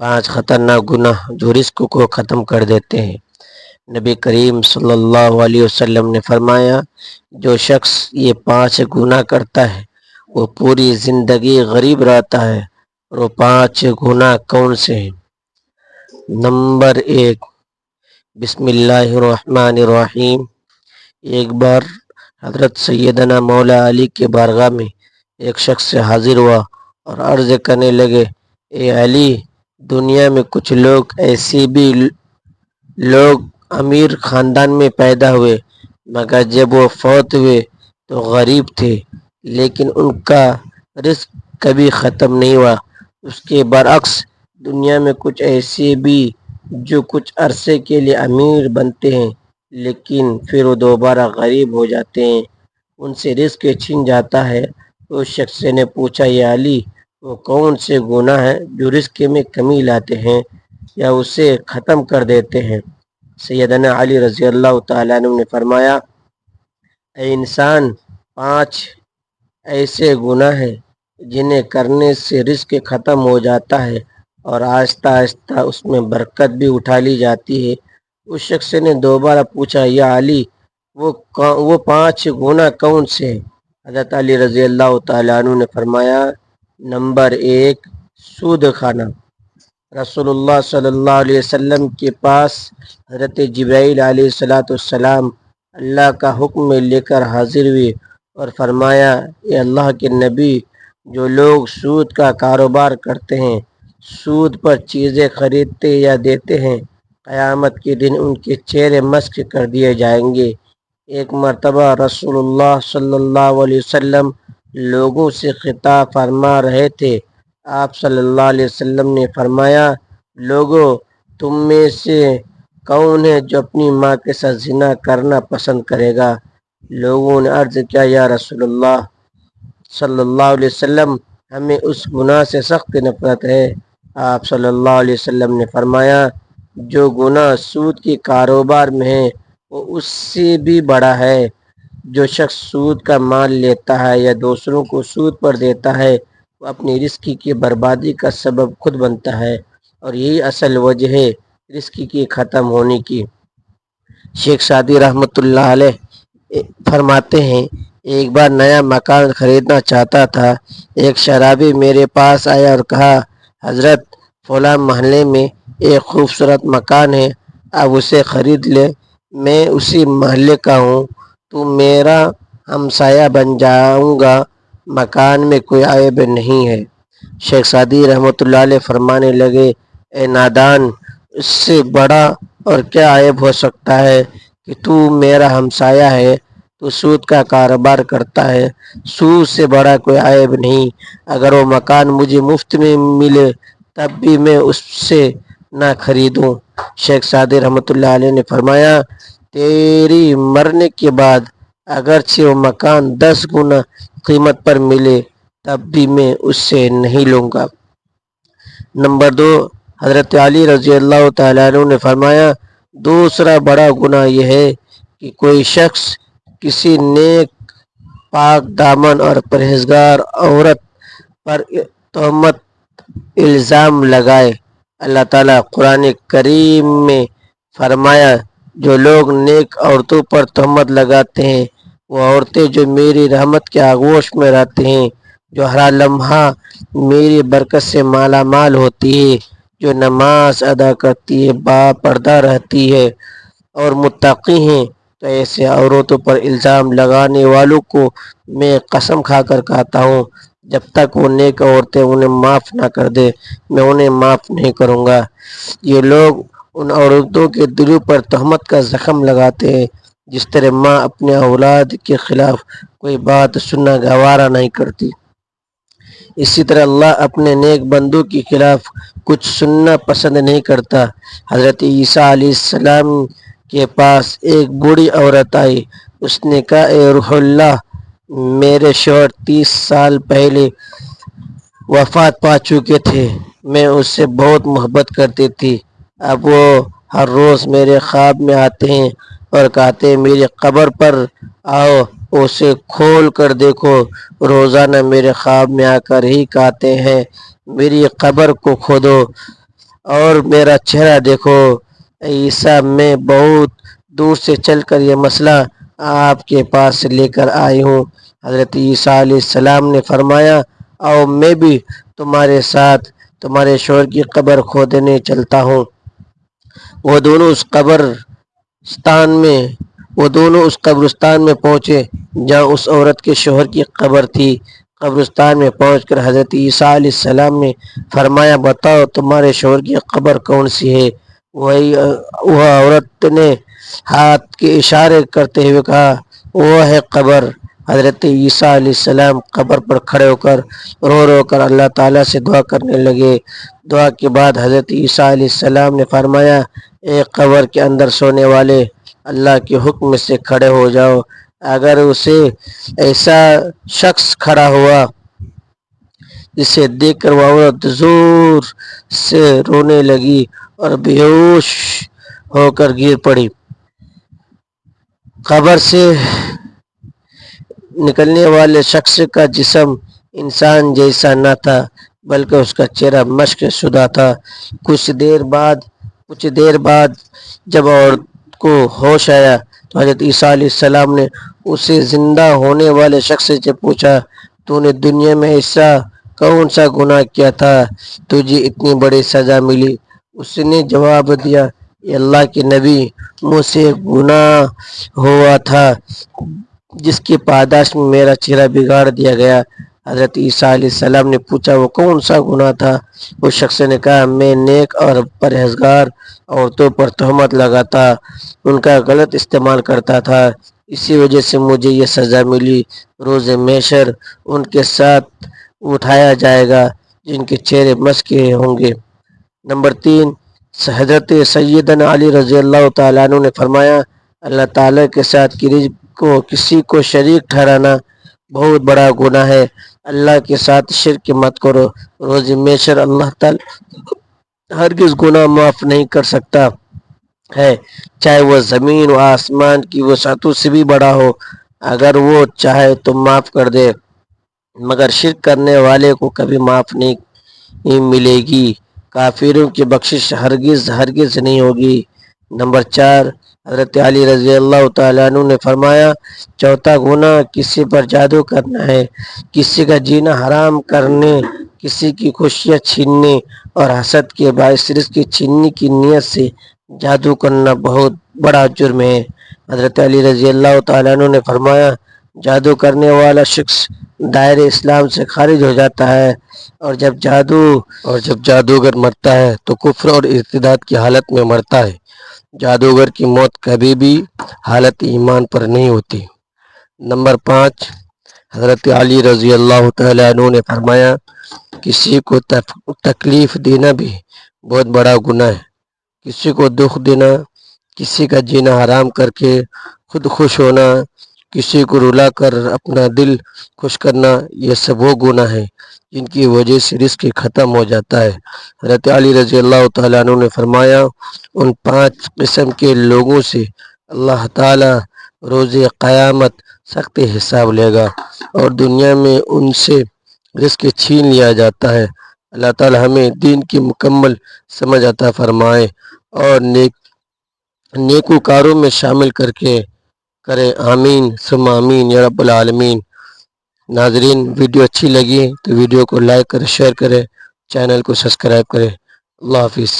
5 خطرناک گناہ جو رزق کو ختم کر دیتے ہیں۔ نبی کریم صلی اللہ علیہ وسلم نے فرمایا، جو شخص یہ 5 گناہ کرتا ہے وہ پوری زندگی غریب رہتا ہے۔ اور وہ 5 گناہ کون سے ہیں؟ نمبر 1، بسم اللہ الرحمن الرحیم۔ ایک بار حضرت سیدنا مولا علی کے بارگاہ میں ایک شخص سے حاضر ہوا اور عرض کرنے لگے، اے علی، دنیا میں کچھ لوگ ایسے بھی لوگ امیر خاندان میں پیدا ہوئے، مگر جب وہ فوت ہوئے تو غریب تھے، لیکن ان کا رزق کبھی ختم نہیں ہوا۔ اس کے برعکس دنیا میں کچھ ایسے بھی جو کچھ عرصے کے لیے امیر بنتے ہیں، لیکن پھر وہ دوبارہ غریب ہو جاتے ہیں، ان سے رزق چھن جاتا ہے۔ اس شخص نے پوچھا، یا علی، وہ کون سے گناہ ہیں جو رزق میں کمی لاتے ہیں یا اسے ختم کر دیتے ہیں؟ سیدنا علی رضی اللہ تعالیٰ عنہ نے فرمایا، اے انسان، 5 ایسے گناہ ہیں جنہیں کرنے سے رزق ختم ہو جاتا ہے اور آہستہ آہستہ اس میں برکت بھی اٹھا لی جاتی ہے۔ اس شخص نے دوبارہ پوچھا، یا علی، وہ 5 گناہ کون سے ہیں؟ حضرت علی رضی اللہ تعالیٰ عنہ نے فرمایا، نمبر 1، سود کھانا۔ رسول اللہ صلی اللہ علیہ وسلم کے پاس حضرت جبرائیل علیہ السلام اللہ کا حکم لے کر حاضر ہوئے اور فرمایا، اے اللہ کے نبی، جو لوگ سود کا کاروبار کرتے ہیں، سود پر چیزیں خریدتے یا دیتے ہیں، قیامت کے دن ان کے چہرے مسخ کر دیے جائیں گے۔ ایک مرتبہ رسول اللہ صلی اللہ علیہ وسلم لوگوں سے خطاب فرما رہے تھے۔ آپ صلی اللہ علیہ وسلم نے فرمایا، لوگوں، تم میں سے کون ہے جو اپنی ماں کے ساتھ زنا کرنا پسند کرے گا؟ لوگوں نے عرض کیا، یا رسول اللہ صلی اللہ علیہ وسلم، ہمیں اس گناہ سے سخت نفرت ہے۔ آپ صلی اللہ علیہ وسلم نے فرمایا، جو گناہ سود کے کاروبار میں ہے وہ اس سے بھی بڑا ہے۔ جو شخص سود کا مال لیتا ہے یا دوسروں کو سود پر دیتا ہے، وہ اپنی رزق کی بربادی کا سبب خود بنتا ہے، اور یہی اصل وجہ ہے رزق کی ختم ہونے کی۔ شیخ سعدی رحمۃ اللہ علیہ فرماتے ہیں، ایک بار نیا مکان خریدنا چاہتا تھا۔ ایک شرابی میرے پاس آیا اور کہا، حضرت، فلاں محلے میں ایک خوبصورت مکان ہے، آپ اسے خرید لیں، میں اسی محلے کا ہوں، تو میرا ہمسایہ بن جاؤں گا، مکان میں کوئی عیب نہیں ہے۔ شیخ سعدی رحمۃ اللہ علیہ فرمانے لگے، اے نادان، اس سے بڑا اور کیا عیب ہو سکتا ہے کہ تو میرا ہمسایہ ہے، تو سود کا کاروبار کرتا ہے، سود سے بڑا کوئی عیب نہیں۔ اگر وہ مکان مجھے مفت میں ملے تب بھی میں اس سے نہ خریدوں۔ شیخ سعدی رحمۃ اللہ علیہ نے فرمایا، تیری مرنے کے بعد اگرچہ وہ مکان 10 گنا قیمت پر ملے تب بھی میں اس سے نہیں لوں گا۔ نمبر 2، حضرت علی رضی اللہ تعالیٰ عنہ نے فرمایا، دوسرا بڑا گناہ یہ ہے کہ کوئی شخص کسی نیک، پاک دامن اور پرہیزگار عورت پر تہمت الزام لگائے۔ اللہ تعالیٰ قرآن کریم میں فرمایا، جو لوگ نیک عورتوں پر تہمت لگاتے ہیں، وہ عورتیں جو میری رحمت کے آغوش میں رہتی ہیں، جو ہر لمحہ میری برکت سے مالا مال ہوتی ہے، جو نماز ادا کرتی ہے، با پردہ رہتی ہے اور متقی ہیں، تو ایسے عورتوں پر الزام لگانے والوں کو میں قسم کھا کر کہتا ہوں، جب تک وہ نیک عورتیں انہیں معاف نہ کر دے، میں انہیں معاف نہیں کروں گا۔ یہ لوگ ان عورتوں کے دلوں پر تہمت کا زخم لگاتے ہیں جس طرح ماں اپنے اولاد کے خلاف کوئی بات سننا گوارا نہیں کرتی، اسی طرح اللہ اپنے نیک بندوں کے خلاف کچھ سننا پسند نہیں کرتا۔ حضرت عیسیٰ علیہ السلام کے پاس ایک بوڑھی عورت آئی، اس نے کہا، اے روح اللہ، میرے شوہر 30 سال پہلے وفات پا چکے تھے، میں اس سے بہت محبت کرتی تھی، اب وہ ہر روز میرے خواب میں آتے ہیں اور کہتے ہیں میری قبر پر آؤ، اسے کھول کر دیکھو۔ روزانہ میرے خواب میں آ کر ہی کہتے ہیں میری قبر کو کھودو۔ اور میرا چہرہ دیکھو عیسیٰ، میں بہت دور سے چل کر یہ مسئلہ آپ کے پاس لے کر آئی ہوں۔ حضرت عیسیٰ علیہ السلام نے فرمایا، اور میں بھی تمہارے ساتھ تمہارے شوہر کی قبر کھودنے چلتا ہوں۔ وہ دونوں اس قبرستان میں پہنچے جہاں اس عورت کے شوہر کی قبر تھی۔ قبرستان میں پہنچ کر حضرت عیسیٰ علیہ السلام نے فرمایا، بتاؤ تمہارے شوہر کی قبر کون سی ہے؟ وہ عورت نے ہاتھ کے اشارے کرتے ہوئے کہا، وہ ہے قبر۔ حضرت عیسیٰ علیہ السلام قبر پر کھڑے ہو کر رو کر اللہ تعالیٰ سے دعا کرنے لگے۔ دعا کے بعد حضرت عیسیٰ علیہ السلام نے فرمایا، اے قبر کے اندر سونے والے، اللہ کے حکم سے کھڑے ہو جاؤ۔ اگر اسے ایسا شخص کھڑا ہوا جسے دیکھ کر وہ عورت زور سے رونے لگی اور بے ہوش ہو کر گر پڑی۔ قبر سے نکلنے والے شخص کا جسم انسان جیسا نہ تھا، بلکہ اس کا چہرہ مشق شدہ تھا۔ کچھ دیر بعد جب عورت کو ہوش آیا تو حضرت عیسیٰ علیہ السلام نے اسے زندہ ہونے والے شخص سے پوچھا، تو نے دنیا میں ایسا کون سا گناہ کیا تھا تجھے اتنی بڑی سزا ملی؟ اس نے جواب دیا، اے اللہ کے نبی، مجھ سے ایک گناہ ہوا تھا جس کی پاداش میں میرا چہرہ بگاڑ دیا گیا۔ حضرت عیسیٰ علیہ السلام نے پوچھا، وہ کون سا گناہ تھا؟ اس شخص نے کہا، میں نیک اور پرہیزگار عورتوں پر تہمت لگاتا، ان کا غلط استعمال کرتا تھا، اسی وجہ سے مجھے یہ سزا ملی۔ روز محشر ان کے ساتھ اٹھایا جائے گا جن کے چہرے مسح کے ہوں گے۔ نمبر 3، حضرت سیدنا علی رضی اللہ تعالیٰ عنہ نے فرمایا، اللہ تعالیٰ کے ساتھ کسی کو شریک ٹھہرانا بہت بڑا گناہ ہے۔ اللہ کے ساتھ شرک مت کرو۔ روز محشر اللہ تعالیٰ ہرگز گناہ معاف نہیں کر سکتا ہے، چاہے وہ زمین و آسمان کی وسعتوں سے بھی بڑا ہو۔ اگر وہ چاہے تو معاف کر دے، مگر شرک کرنے والے کو کبھی معاف نہیں ملے گی۔ کافروں کی بخشش ہرگز نہیں ہوگی۔ نمبر 4، حضرت علی رضی اللہ تعالیٰ عنہ نے فرمایا، چوتھا گناہ کسی پر جادو کرنا ہے۔ کسی کا جینا حرام کرنے، کسی کی خوشیاں چھیننے اور حسد کے باعث رزق چھیننے کی نیت سے جادو کرنا بہت بڑا جرم ہے۔ حضرت علی رضی اللہ تعالیٰ عنہ نے فرمایا، جادو کرنے والا شخص دائرے اسلام سے خارج ہو جاتا ہے، اور جب جادوگر مرتا ہے تو کفر اور ارتداد کی حالت میں مرتا ہے۔ جادوگر کی موت کبھی بھی حالت ایمان پر نہیں ہوتی۔ نمبر 5، حضرت علی رضی اللہ تعالیٰ عنہ نے فرمایا، کسی کو تکلیف دینا بھی بہت بڑا گناہ ہے۔ کسی کو دکھ دینا، کسی کا جینا حرام کر کے خود خوش ہونا، کسی کو رلا کر اپنا دل خوش کرنا، یہ سب وہ گناہ ہیں جن کی وجہ سے رزق ختم ہو جاتا ہے۔ حضرت علی رضی اللہ تعالیٰ عنہ نے فرمایا، ان 5 قسم کے لوگوں سے اللہ تعالیٰ روز قیامت سخت حساب لے گا اور دنیا میں ان سے رزق چھین لیا جاتا ہے۔ اللہ تعالیٰ ہمیں دین کی مکمل سمجھ عطا فرمائے اور نیکوکاروں میں شامل کرے، آمین ثم آمین یا رب العالمین۔ ناظرین، ویڈیو اچھی لگی تو ویڈیو کو لائک کریں، شیئر کریں، چینل کو سبسکرائب کریں۔ اللہ حافظ۔